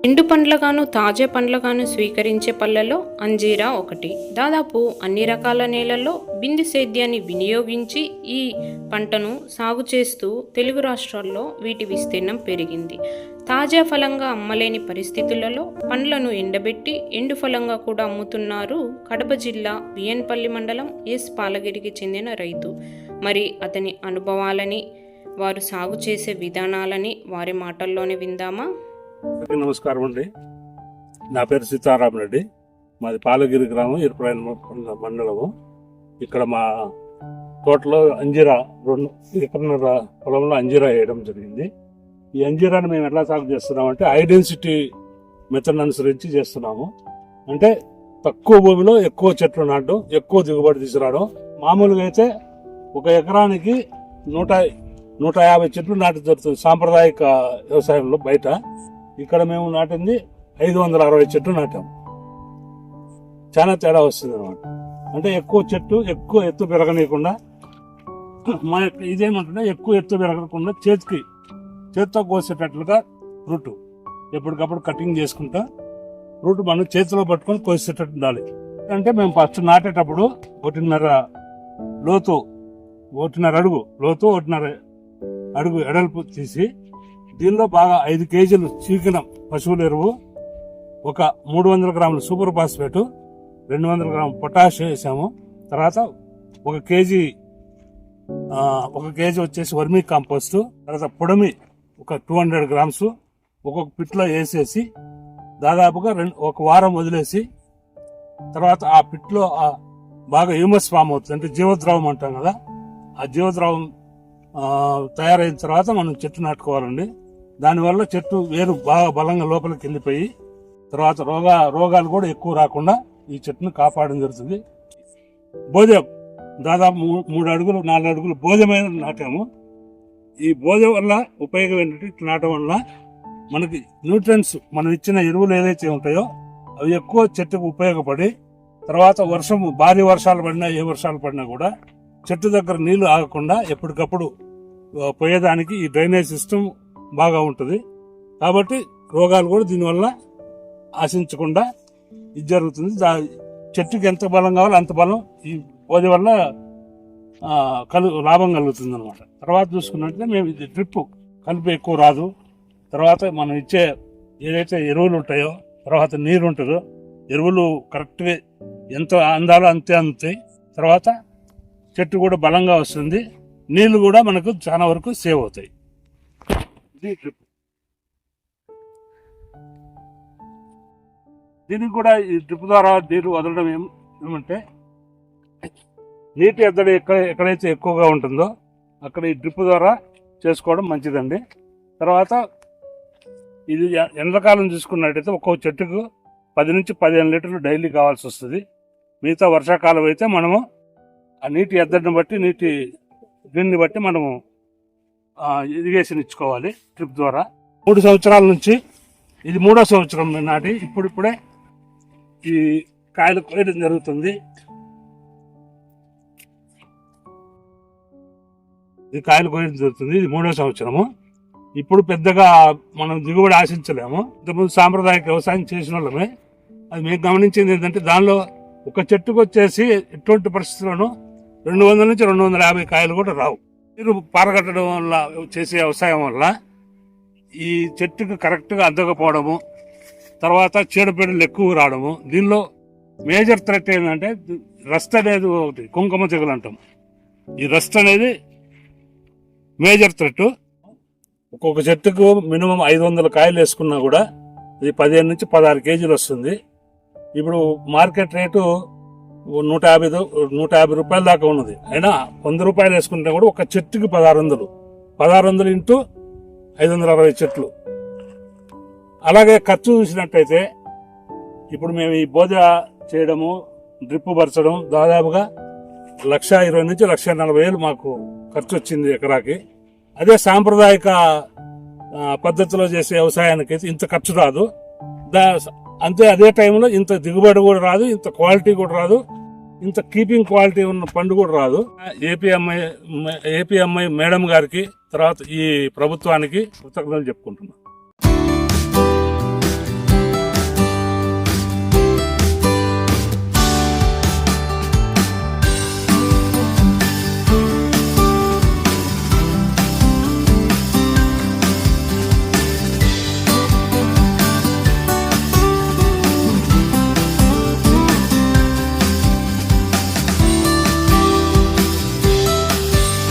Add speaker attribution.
Speaker 1: ఎండు పండ్లగాను తాజా పండ్లగాను స్వీకరించే పళ్ళలో అంజీరా ఒకటి. దాదాపు అన్ని రకాల నేలల్లో బిందు సేద్యాన్ని వినియోగించి ఈ పంటను సాగు చేస్తూ తెలుగు రాష్ట్రాల్లో వీటి విస్తీర్ణం పెరిగింది. తాజా ఫలంగా అమ్మలేని పరిస్థితులలో పండ్లను ఎండబెట్టి ఎండు ఫలంగా కూడా అమ్ముతున్నారు కడప జిల్లా బియ్యన్పల్లి మండలం ఎస్ పాలగిరికి చెందిన రైతు. మరి అతని అనుభవాలని, వారు సాగు చేసే విధానాలని వారి మాటల్లోనే విందామా?
Speaker 2: నమస్కారం అండి. నా పేరు సీతారాం రెడ్డి. మాది పాలగిరి గ్రామం, ఇరుప్రాయల మండలము. ఇక్కడ మా తోటలో అంజీరా 2 ఎకరాల పొలంలో అంజీరా వేయడం జరిగింది. ఈ అంజీరాని మేము ఎట్లా సాగు చేస్తున్నామంటే ఐడెన్సిటీ మెథడ్ అనుసరించి చేస్తున్నాము. అంటే తక్కువ భూమిలో ఎక్కువ చెట్లు నాటడం, ఎక్కువ దిగుబడి తీసుకురావడం. మామూలుగా అయితే 1 ఎకరానికి 150 చెట్లు నాటి జరుగుతుంది సాంప్రదాయిక వ్యవసాయంలో. బయట ఇక్కడ మేము నాటింది 560 చెట్లు నాటాము. చాలా తేడా వస్తుంది అనమాట. అంటే ఎక్కువ చెట్టు ఎక్కువ ఎత్తు పెరగనీయకుండా, ఇదేమంటే ఎక్కువ ఎత్తు పెరగకుండా చేతితో కోసేటట్లుగా రూటు ఎప్పటికప్పుడు కటింగ్ చేసుకుంటా రూట్ మనం చేతిలో పట్టుకొని కోసేటట్టు ఉండాలి. అంటే మేము ఫస్ట్ నాటేటప్పుడు 1.5 లోతు, 1.5 అడుగు లోతు, 1.5 అడుగు ఎడల్పు తీసి దీనిలో బాగా 5 కేజీలు చీకిన పశువుల ఎరువు, ఒక 300 గ్రాముల సూపర్ ఫాస్ఫేట్, 200 గ్రాముల పొటాష్ వేసాము. తర్వాత 1 కేజీ వచ్చేసి వర్మీ కాంపోస్ట్, తర్వాత పొడమి ఒక 200 గ్రామ్స్ ఒక్కొక్క పిట్లో వేసేసి దాదాపుగా 1 వారం వదిలేసి, తర్వాత ఆ పిట్లో బాగా హ్యూమస్ ఫామ్ అవుతుంది. అంటే జీవద్రవం అంటాం కదా, ఆ జీవద్రవం తయారైన తర్వాత మనం చెట్టు నాటుకోవాలండి. దానివల్ల చెట్టు వేరు బాగా బలంగా లోపలికి వెళ్ళిపోయి తర్వాత రోగాలు కూడా ఎక్కువ రాకుండా ఈ చెట్టును కాపాడడం జరుగుతుంది. బోధం దాదాపు 3 అడుగులు 4 అడుగులు బోధమైన నాటాము. ఈ బోధం వల్ల ఉపయోగం ఏంటంటే నాటం వల్ల మనకి న్యూట్రియన్స్, మనం ఇచ్చిన ఎరువులు ఏదైతే ఉంటాయో అవి ఎక్కువ చెట్టుకు ఉపయోగపడి, తర్వాత భారీ వర్షాలు పడినా ఏ వర్షాలు పడినా కూడా చెట్టు దగ్గర నీళ్లు ఆగకుండా ఎప్పటికప్పుడు పోయేదానికి ఈ డ్రైనేజ్ సిస్టమ్ బాగా ఉంటుంది. కాబట్టి రోగాలు కూడా దీనివల్ల ఆశించకుండా ఇది జరుగుతుంది. చెట్టుకి ఎంత బలం కావాలో అంత బలం ఈ పోది వల్ల లాభం కలుగుతుంది అనమాట. తర్వాత చూసుకున్నట్లయితే మేము ఇది డ్రిప్ కలిపి ఎక్కువ రాదు. తర్వాత మనం ఇచ్చే ఏదైతే ఎరువులు ఉంటాయో, తర్వాత నీరు ఉంటుందో, ఎరువులు కరెక్ట్గా ఎంత అందాలో అంతే అందుతాయి. తర్వాత చెట్టు కూడా బలంగా వస్తుంది. నీళ్లు కూడా మనకు చాలా వరకు సేవ్ అవుతాయి. ఇది డ్రిప్. దీనికి కూడా ఈ డ్రిప్ ద్వారా నీరు వదలడం ఏమంటే నీటి ఎద్దడి ఎక్కడైతే ఎక్కువగా ఉంటుందో అక్కడ ఈ డ్రిప్ ద్వారా చేసుకోవడం మంచిదండి. తర్వాత ఇది ఎండాకాలం చూసుకున్నట్టయితే ఒక్కో చెట్టుకు 10 నుంచి 15 లీటర్లు డైలీ కావాల్సి వస్తుంది. మిగతా వర్షాకాలం అయితే మనము ఆ నీటి ఎద్దడిని బట్టి, దీన్ని బట్టి మనము ఇరిగేషన్ ఇచ్చుకోవాలి డ్రిప్ ద్వారా. 3 సంవత్సరాల నుంచి ఇది 3వ సంవత్సరం నాటి ఇప్పుడిప్పుడే ఈ కాయలు కోయడం జరుగుతుంది. ఇది 3వ సంవత్సరము. ఇప్పుడు పెద్దగా మనం దిగుబడి ఆశించలేము. ఇంతకుముందు సాంప్రదాయక వ్యవసాయం చేసిన వాళ్ళమే. అది మేము గమనించింది ఏంటంటే దానిలో ఒక చెట్టుకు వచ్చేసి ఎటువంటి పరిస్థితుల్లోనూ 200 నుంచి 250 కాయలు కూడా రావు. నీరు పారగట్టడం వల్ల చేసే వ్యవసాయం వల్ల ఈ చెట్టుకు కరెక్ట్గా అందకపోవడము, తర్వాత చీడపీడలు ఎక్కువ రావడము. దీనిలో మేజర్ థ్రెట్ ఏంటంటే రస్ట్ అనేది ఒకటి, కుంకుమ తెగులు అంటాం. ఈ రస్ట్ అనేది మేజర్ థ్రెట్. ఒక్కొక్క చెట్టుకు మినిమం 500 కాయలు వేసుకున్నా కూడా ఇది 15 నుంచి 16 కేజీలు వస్తుంది. ఇప్పుడు మార్కెట్ రేటు 150 రూపాయల దాకా ఉన్నది. అయినా 100 రూపాయలు వేసుకుంటే కూడా ఒక చెట్టుకి 1600 ఇంటూ 560 చెట్లు. అలాగే ఖర్చు చూసినట్టయితే ఇప్పుడు మేము ఈ బోధ చేయడము, డ్రిప్ పరచడం దాదాపుగా 1,20,000 నుంచి 1,40,000 మాకు ఖర్చు వచ్చింది ఎకరాకి. అదే సాంప్రదాయిక పద్ధతిలో చేసే వ్యవసాయానికి అయితే ఇంత ఖర్చు రాదు. అంతే అదే టైంలో ఇంత దిగుబడి కూడా రాదు, ఇంత క్వాలిటీ కూడా రాదు, ఇంత కీపింగ్ క్వాలిటీ ఉన్న పండు కూడా రాదు. ఏపీఎంఐ మేడం గారికి, తర్వాత ఈ ప్రభుత్వానికి కృతజ్ఞతలు చెప్పుకుంటున్నాను.